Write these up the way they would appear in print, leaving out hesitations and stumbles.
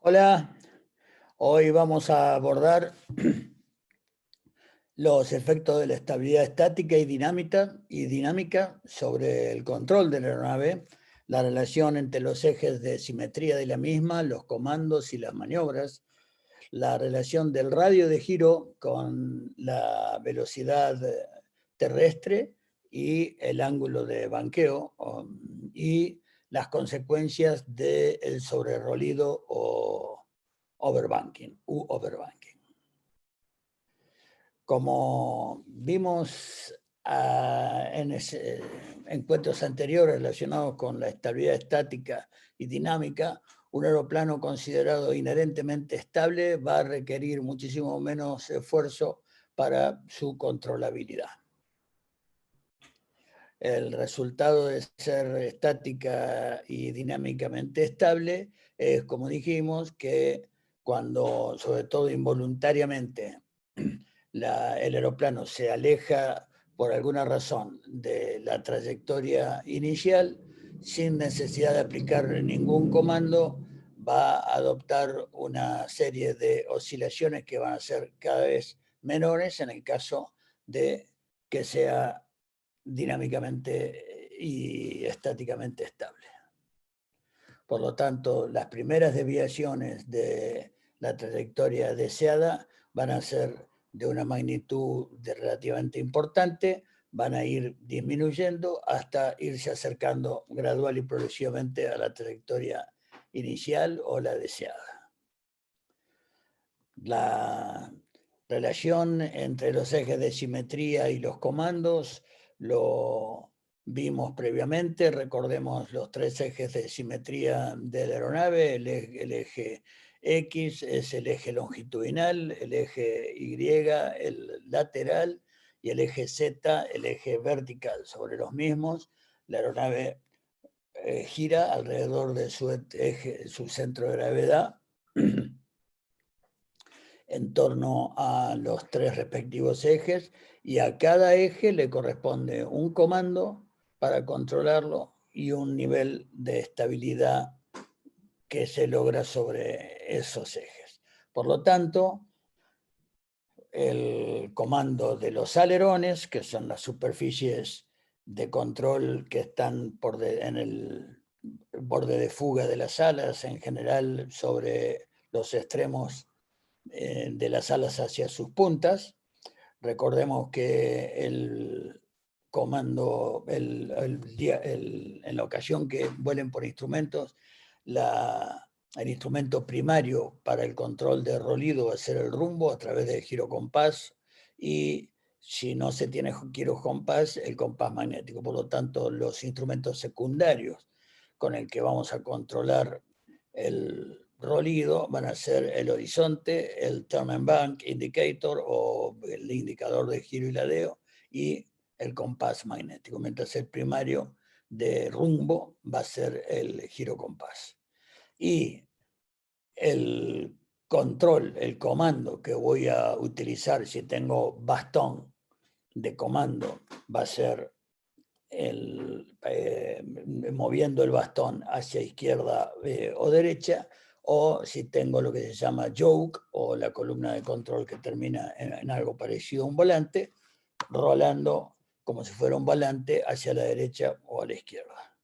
Hola, hoy vamos a abordar los efectos de la estabilidad estática y dinámica sobre el control de la aeronave, la relación entre los ejes de simetría de la misma, los comandos y las maniobras, la relación del radio de giro con la velocidad terrestre y el ángulo de banqueo y las consecuencias del sobrerolido o overbanking. Como vimos en encuentros anteriores relacionados con la estabilidad estática y dinámica, un aeroplano considerado inherentemente estable va a requerir muchísimo menos esfuerzo para su controlabilidad. El resultado de ser estática y dinámicamente estable es, como dijimos, que cuando, sobre todo involuntariamente, el aeroplano se aleja por alguna razón de la trayectoria inicial, sin necesidad de aplicar ningún comando, va a adoptar una serie de oscilaciones que van a ser cada vez menores en el caso de que sea dinámicamente y estáticamente estable. Por lo tanto, las primeras desviaciones de la trayectoria deseada van a ser de una magnitud relativamente importante, van a ir disminuyendo hasta irse acercando gradual y progresivamente a la trayectoria inicial o la deseada. La relación entre los ejes de simetría y los comandos lo vimos previamente. Recordemos los tres ejes de simetría de la aeronave. El eje X es el eje longitudinal, el eje Y el lateral y el eje Z el eje vertical. Sobre los mismos, la aeronave gira alrededor de su centro de gravedad en torno a los tres respectivos ejes, y a cada eje le corresponde un comando para controlarlo y un nivel de estabilidad que se logra sobre esos ejes. Por lo tanto, el comando de los alerones, que son las superficies de control que están en el borde de fuga de las alas, en general sobre los extremos de las alas hacia sus puntas. Recordemos que el comando, en la ocasión que vuelen por instrumentos, el instrumento primario para el control de rolido va a ser el rumbo a través del girocompás, y si no se tiene girocompás, el compás magnético. Por lo tanto, los instrumentos secundarios con el que vamos a controlar el rolido van a ser el horizonte, el turn and bank indicator o el indicador de giro y ladeo, y el compás magnético, mientras el primario de rumbo va a ser el girocompás. Y el control, el comando que voy a utilizar si tengo bastón de comando va a ser moviendo el bastón hacia izquierda o derecha, o si tengo lo que se llama yoke o la columna de control que termina en algo parecido a un volante, rolando como si fuera un volante hacia la derecha o a la izquierda.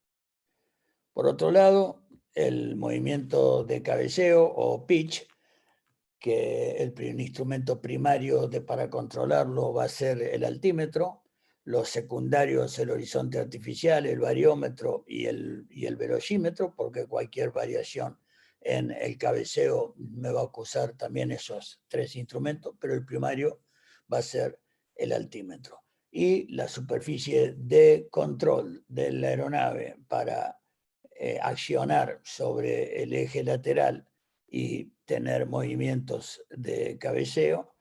Por otro lado, el movimiento de cabeceo o pitch, que el instrumento primario para controlarlo va a ser el altímetro, los secundarios el horizonte artificial, el bariómetro y el velocímetro, porque cualquier variación en el cabeceo me va a acusar también esos tres instrumentos, pero el primario va a ser el altímetro. Y la superficie de control de la aeronave para accionar sobre el eje lateral y tener movimientos de cabeceo,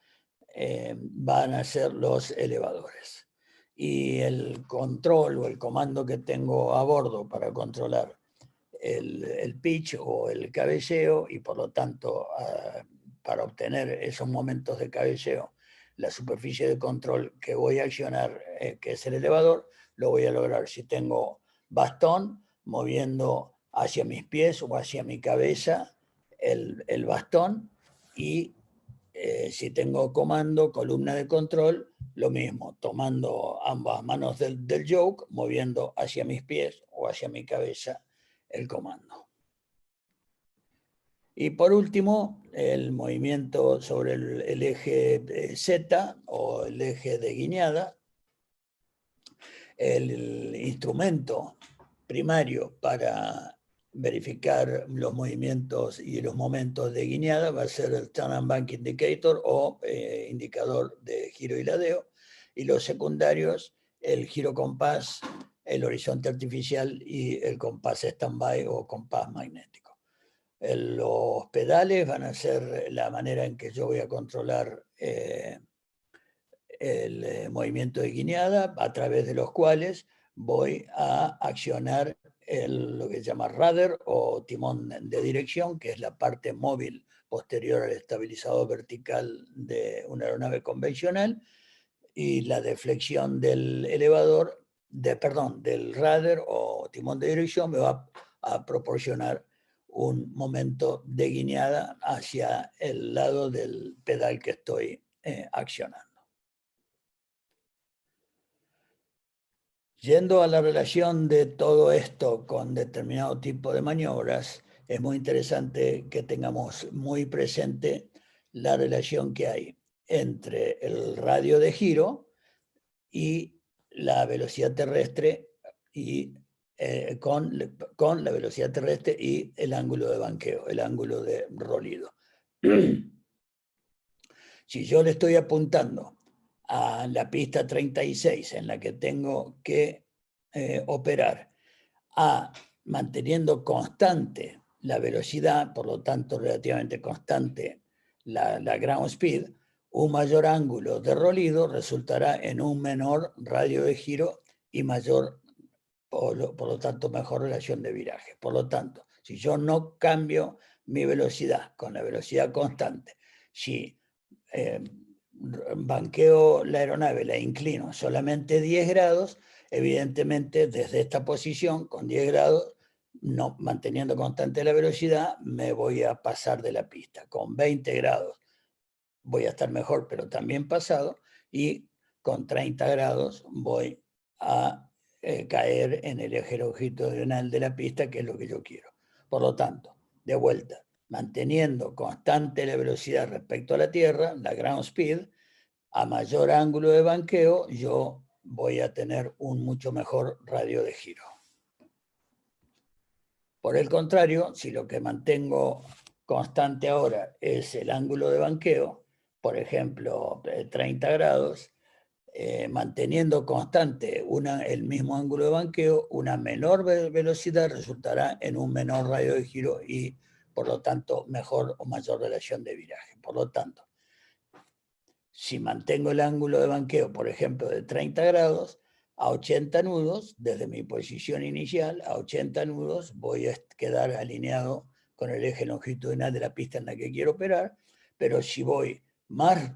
van a ser los elevadores. Y el control o el comando que tengo a bordo para controlar el pitch o el cabeceo, y por lo tanto para obtener esos momentos de cabeceo, la superficie de control que voy a accionar, que es el elevador, lo voy a lograr si tengo bastón moviendo hacia mis pies o hacia mi cabeza el bastón y si tengo comando, columna de control, lo mismo, tomando ambas manos del yoke, moviendo hacia mis pies o hacia mi cabeza el comando. Y por último, el movimiento sobre el eje Z o el eje de guiñada. El instrumento primario para verificar los movimientos y los momentos de guiñada va a ser el Turn and Bank Indicator o indicador de giro y ladeo, y los secundarios, el giro compás, el horizonte artificial y el compás stand-by o compás magnético. Los pedales van a ser la manera en que yo voy a controlar el movimiento de guiñada, a través de los cuales voy a accionar lo que se llama rudder o timón de dirección, que es la parte móvil posterior al estabilizador vertical de una aeronave convencional, y la deflexión del elevador, del rudder o timón de dirección me va a proporcionar un momento de guiñada hacia el lado del pedal que estoy accionando. Yendo a la relación de todo esto con determinado tipo de maniobras, es muy interesante que tengamos muy presente la relación que hay entre el radio de giro y la velocidad terrestre y con la velocidad terrestre y el ángulo de banqueo, el ángulo de rolido. Si yo le estoy apuntando a la pista 36 en la que tengo que operar, manteniendo constante la velocidad, por lo tanto relativamente constante la ground speed, un mayor ángulo de rolido resultará en un menor radio de giro y mayor, por lo tanto, mejor relación de viraje. Por lo tanto, si yo no cambio mi velocidad con la velocidad constante, si banqueo la aeronave, la inclino solamente 10 grados, evidentemente desde esta posición, con 10 grados, no, manteniendo constante la velocidad, me voy a pasar de la pista. Con 20 grados voy a estar mejor, pero también pasado, y con 30 grados voy a caer en el eje longitudinal de la pista, que es lo que yo quiero. Por lo tanto, de vuelta, manteniendo constante la velocidad respecto a la Tierra, la ground speed, a mayor ángulo de banqueo, yo voy a tener un mucho mejor radio de giro. Por el contrario, si lo que mantengo constante ahora es el ángulo de banqueo, por ejemplo, 30 grados, manteniendo constante el mismo ángulo de banqueo, una menor velocidad resultará en un menor radio de giro y, por lo tanto, mejor o mayor relación de viraje. Por lo tanto, si mantengo el ángulo de banqueo, por ejemplo, de 30 grados, a 80 nudos, desde mi posición inicial, a 80 nudos, voy a quedar alineado con el eje longitudinal de la pista en la que quiero operar, pero si voy más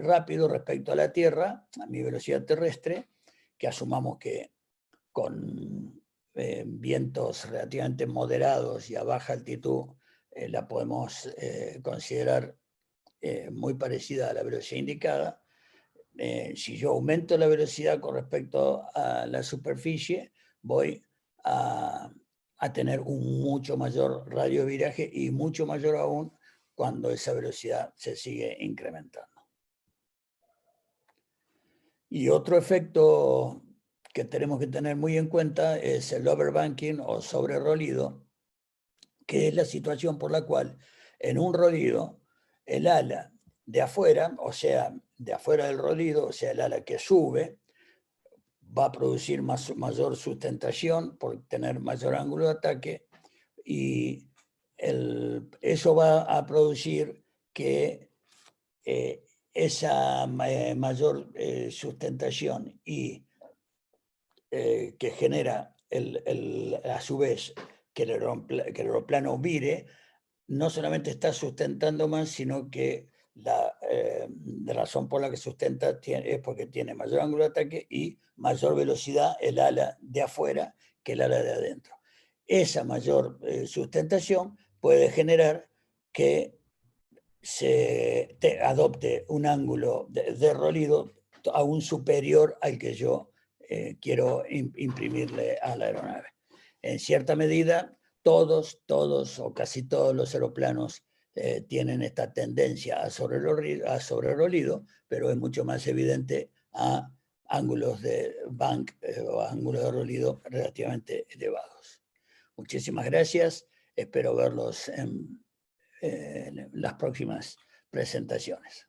rápido respecto a la Tierra, a mi velocidad terrestre, que asumamos que con vientos relativamente moderados y a baja altitud la podemos considerar muy parecida a la velocidad indicada. Si yo aumento la velocidad con respecto a la superficie, voy a tener un mucho mayor radio de viraje y mucho mayor aún cuando esa velocidad se sigue incrementando. Y otro efecto que tenemos que tener muy en cuenta es el overbanking o sobrerolido, que es la situación por la cual en un rolido el ala de afuera, o sea, de afuera del rolido, o sea, el ala que sube, va a producir mayor sustentación por tener mayor ángulo de ataque, y eso va a producir que esa mayor sustentación y que genera a su vez que el aeroplano vire, no solamente está sustentando más, sino que la razón por la que sustenta es porque tiene mayor ángulo de ataque y mayor velocidad el ala de afuera que el ala de adentro. Esa mayor sustentación puede generar que se adopte un ángulo de rolido aún superior al que yo quiero imprimirle a la aeronave. En cierta medida, todos o casi todos los aeroplanos tienen esta tendencia a sobrerolido, pero es mucho más evidente a ángulos de bank o ángulos de rolido relativamente elevados. Muchísimas gracias. Espero verlos en las próximas presentaciones.